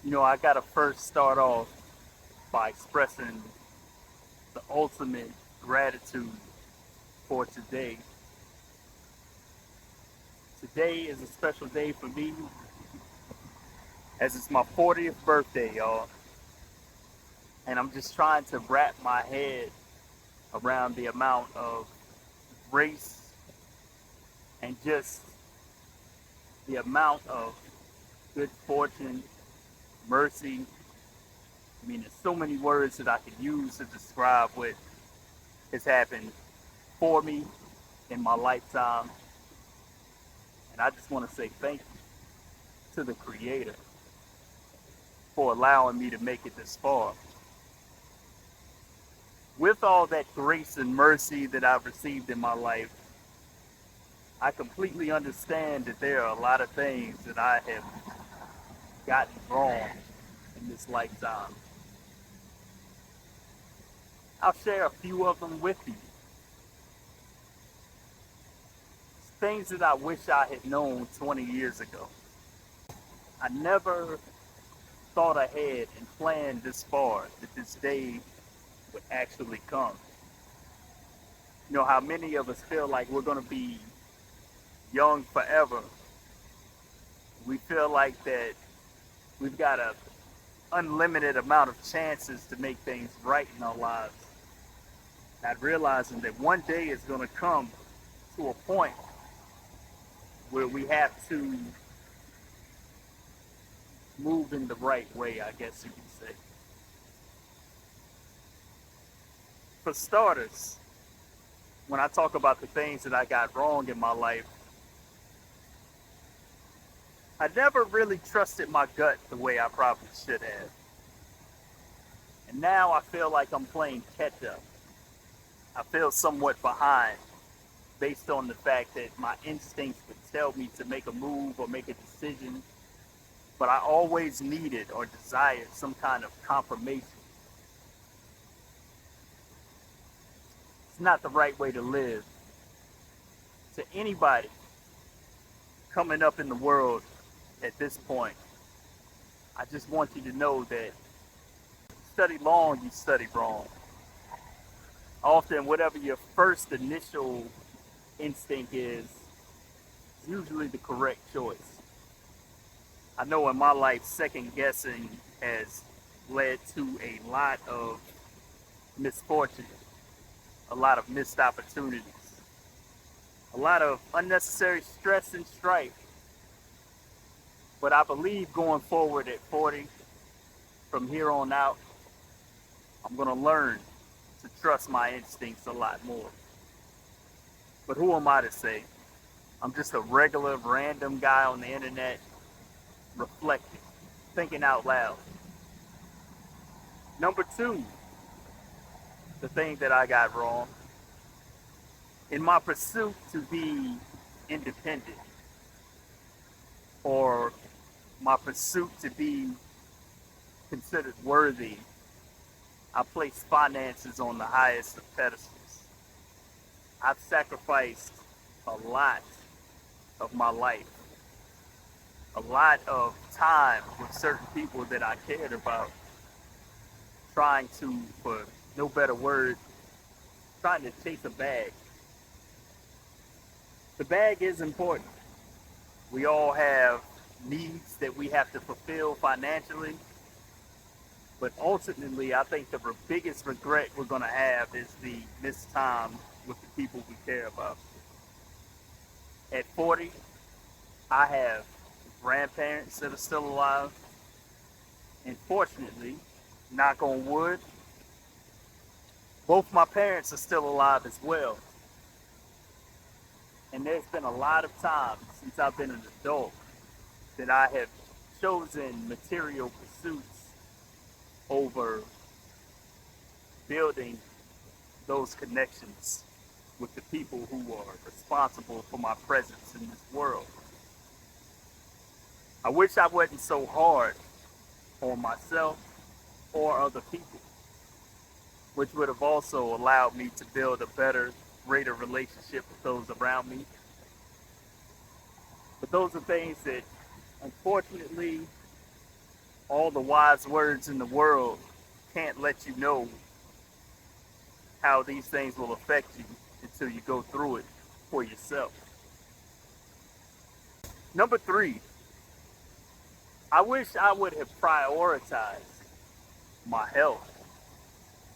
I gotta first start off by expressing the ultimate gratitude for today. Today is a special day for me as it's my 40th birthday, y'all. And I'm just trying to wrap my head around the amount of grace and just the amount of good fortune, mercy. I mean, there's so many words that I could use to describe what has happened for me in my lifetime. And I just want to say thank you to the Creator for allowing me to make it this far. With all that grace and mercy that I've received in my life, I completely understand that there are a lot of things that I have gotten wrong in this lifetime. I'll share a few of them with you. Things that I wish I had known 20 years ago. I never thought ahead and planned this far that this day would actually come. How many of us feel like we're going to be young forever. We feel like that we've got a unlimited amount of chances to make things right in our lives. Not realizing that one day is going to come to a point where we have to move in the right way, I guess you could say. For starters, when I talk about the things that I got wrong in my life, I never really trusted my gut the way I probably should have. And now I feel like I'm playing catch up. I feel somewhat behind based on the fact that my instincts would tell me to make a move or make a decision, but I always needed or desired some kind of confirmation. It's not the right way to live. To anybody coming up in the world at this point, I just want you to know that you study long, you study wrong. Often, whatever your first initial instinct is usually the correct choice. I know in my life, second guessing has led to a lot of misfortune, a lot of missed opportunities, a lot of unnecessary stress and strife. But I believe going forward at 40, from here on out, I'm going to learn to trust my instincts a lot more. But who am I to say? I'm just a regular, random guy on the internet reflecting, thinking out loud. Number two, the thing that I got wrong, in my pursuit to be independent or my pursuit to be considered worthy, I place finances on the highest of pedestals. I've sacrificed a lot of my life, a lot of time with certain people that I cared about, trying to, for no better word, trying to chase a bag. The bag is important. We all have needs that we have to fulfill financially, but ultimately, I think the biggest regret we're going to have is the missed time with the people we care about. At 40, I have grandparents that are still alive, and fortunately, knock on wood, both my parents are still alive as well. And there's been a lot of times since I've been an adult that I have chosen material pursuits over building those connections with the people who are responsible for my presence in this world. I wish I wasn't so hard on myself or other people, which would have also allowed me to build a better, greater relationship with those around me. But those are things that, unfortunately, all the wise words in the world can't let you know how these things will affect you until you go through it for yourself. Number three, I wish I would have prioritized my health,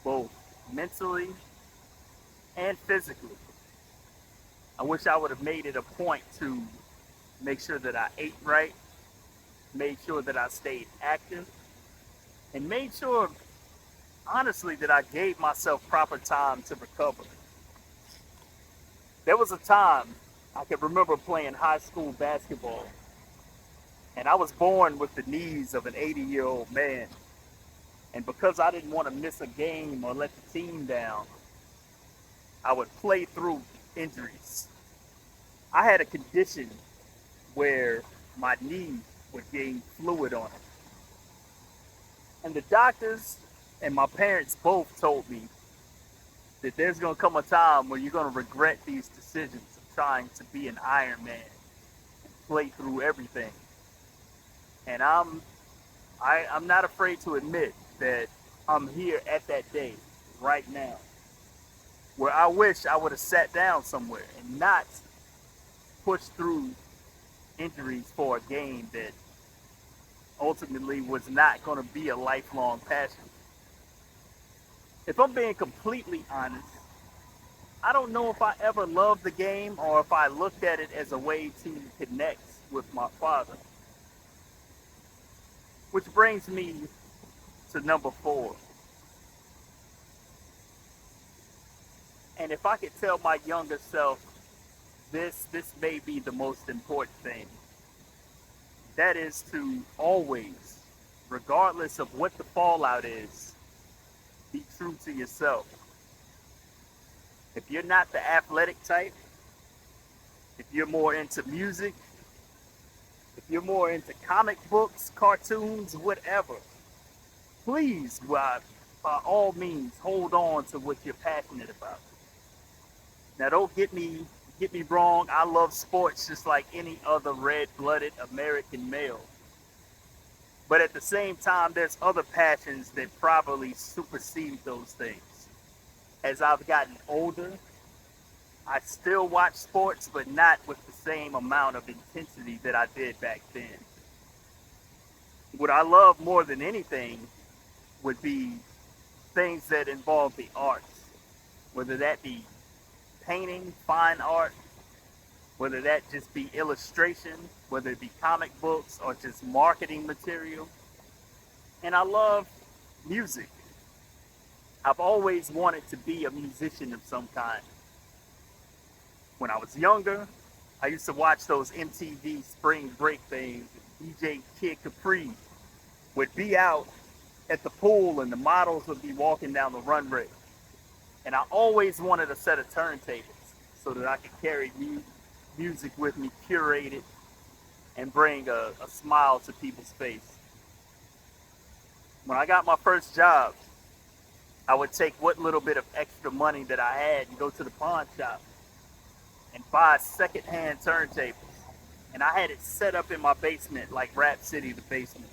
both mentally and physically. I wish I would have made it a point to make sure that I ate right, made sure that I stayed active, and made sure, honestly, that I gave myself proper time to recover. There was a time I could remember playing high school basketball, and I was born with the knees of an 80-year-old man. And because I didn't want to miss a game or let the team down, I would play through injuries. I had a condition where my knee would gain fluid on it. And the doctors and my parents both told me that there's going to come a time where you're going to regret these decisions of trying to be an Iron Man and play through everything. And I'm not afraid to admit that I'm here at that day right now where I wish I would have sat down somewhere and not pushed through injuries for a game that ultimately was not going to be a lifelong passion. If I'm being completely honest, I don't know if I ever loved the game or if I looked at it as a way to connect with my father. Which brings me to number four. And if I could tell my younger self this may be the most important thing. That is to always, regardless of what the fallout is, be true to yourself. If you're not the athletic type, if you're more into music, if you're more into comic books, cartoons, whatever, please, by all means, hold on to what you're passionate about. Now, don't get me wrong. I love sports just like any other red-blooded American male. But at the same time, there's other passions that probably supersede those things. As I've gotten older, I still watch sports, but not with the same amount of intensity that I did back then. What I love more than anything would be things that involve the arts, whether that be painting, fine art, whether that just be illustration, whether it be comic books or just marketing material. And I love music. I've always wanted to be a musician of some kind. When I was younger, I used to watch those MTV spring break things. DJ Kid Capri would be out at the pool and the models would be walking down the runway. And I always wanted a set of turntables so that I could carry music with me, curate it, and bring a smile to people's face. When I got my first job, I would take what little bit of extra money that I had and go to the pawn shop and buy secondhand turntables. And I had it set up in my basement like Rap City, the basement.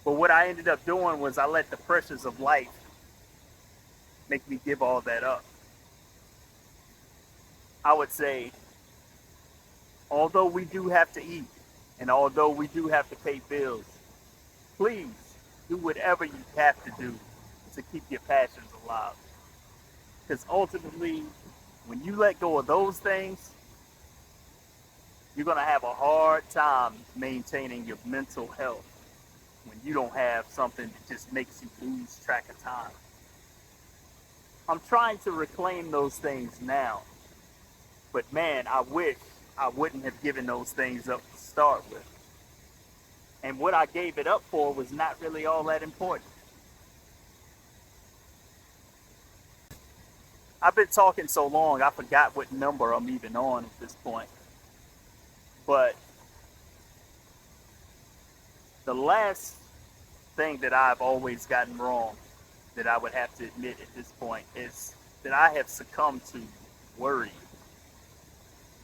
But what I ended up doing was I let the pressures of life make me give all that up. I would say, although we do have to eat, and although we do have to pay bills, please do whatever you have to do to keep your passions alive. Because ultimately, when you let go of those things, you're going to have a hard time maintaining your mental health when you don't have something that just makes you lose track of time. I'm trying to reclaim those things now. But man, I wish I wouldn't have given those things up to start with. And what I gave it up for was not really all that important. I've been talking so long, I forgot what number I'm even on at this point. But the last thing that I've always gotten wrong, that I would have to admit at this point, is that I have succumbed to worry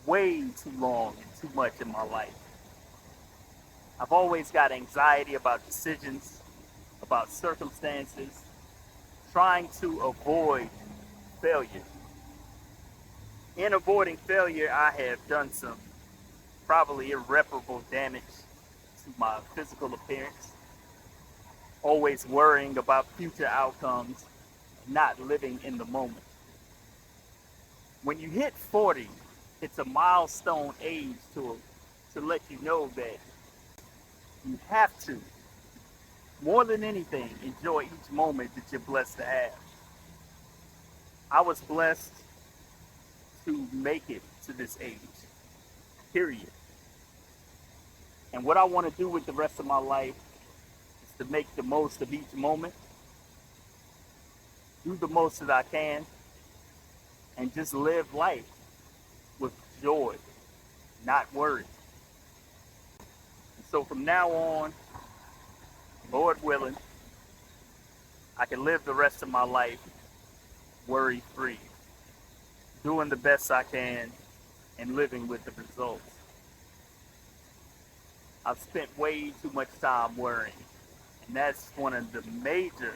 way too long and too much in my life. I've always got anxiety about decisions, about circumstances, trying to avoid failure. In avoiding failure, I have done some probably irreparable damage to my physical appearance, always worrying about future outcomes, not living in the moment. When you hit 40, it's a milestone age to let you know that you have to, more than anything, enjoy each moment that you're blessed to have. I was blessed to make it to this age, period. And what I want to do with the rest of my life is to make the most of each moment, do the most that I can, and just live life with joy, not worry. And so from now on, Lord willing, I can live the rest of my life worry-free, doing the best I can and living with the results. I've spent way too much time worrying, and that's one of the major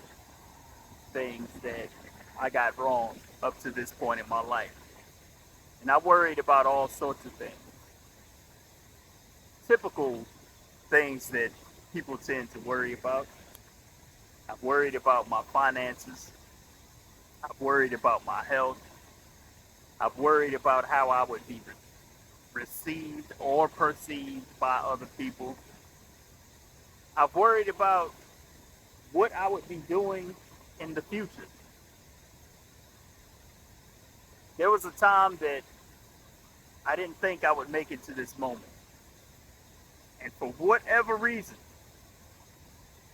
things that I got wrong up to this point in my life. And I worried about all sorts of things. Typical things that people tend to worry about. I've worried about my finances. I've worried about my health. I've worried about how I would be received or perceived by other people. I've worried about what I would be doing in the future. There was a time that I didn't think I would make it to this moment. And for whatever reason,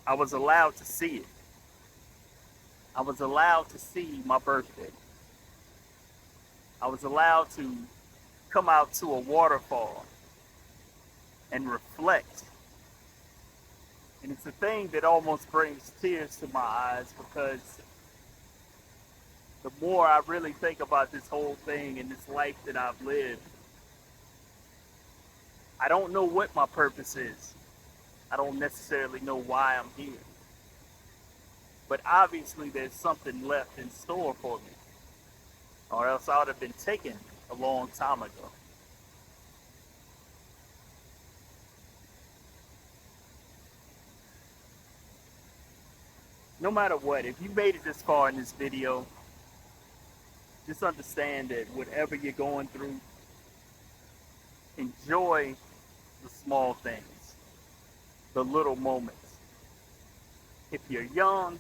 I was allowed to see it. I was allowed to see my birthday. I was allowed to come out to a waterfall and reflect. And it's a thing that almost brings tears to my eyes, because the more I really think about this whole thing and this life that I've lived, I don't know what my purpose is. I don't necessarily know why I'm here. But obviously there's something left in store for me, or else I would have been taken a long time ago. No matter what, if you made it this far in this video, just understand that whatever you're going through, enjoy the small things, the little moments. If you're young,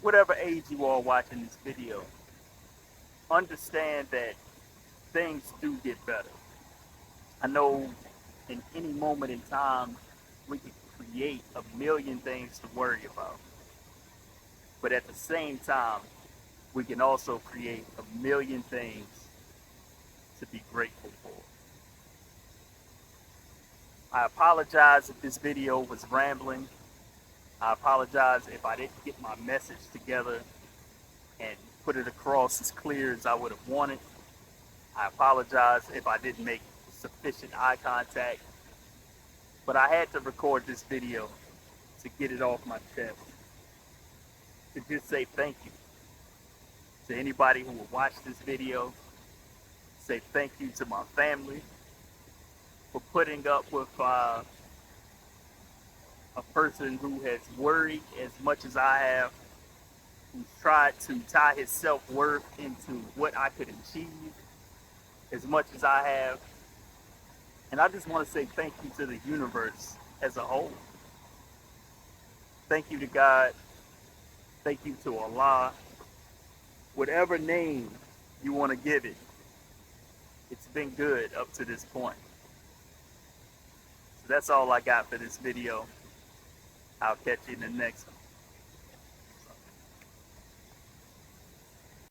whatever age you are watching this video, understand that things do get better. I know in any moment in time, we can create a million things to worry about. But at the same time, we can also create a million things to be grateful for. I apologize if this video was rambling. I apologize if I didn't get my message together and put it across as clear as I would have wanted. I apologize if I didn't make sufficient eye contact. But I had to record this video to get it off my chest. To just say thank you to anybody who will watch this video. Say thank you to my family for putting up with a person who has worried as much as I have, who's tried to tie his self-worth into what I could achieve as much as I have. And I just want to say thank you to the universe as a whole. Thank you to God. Thank you to Allah. Whatever name you want to give it, it's been good up to this point. So that's all I got for this video. I'll catch you in the next one.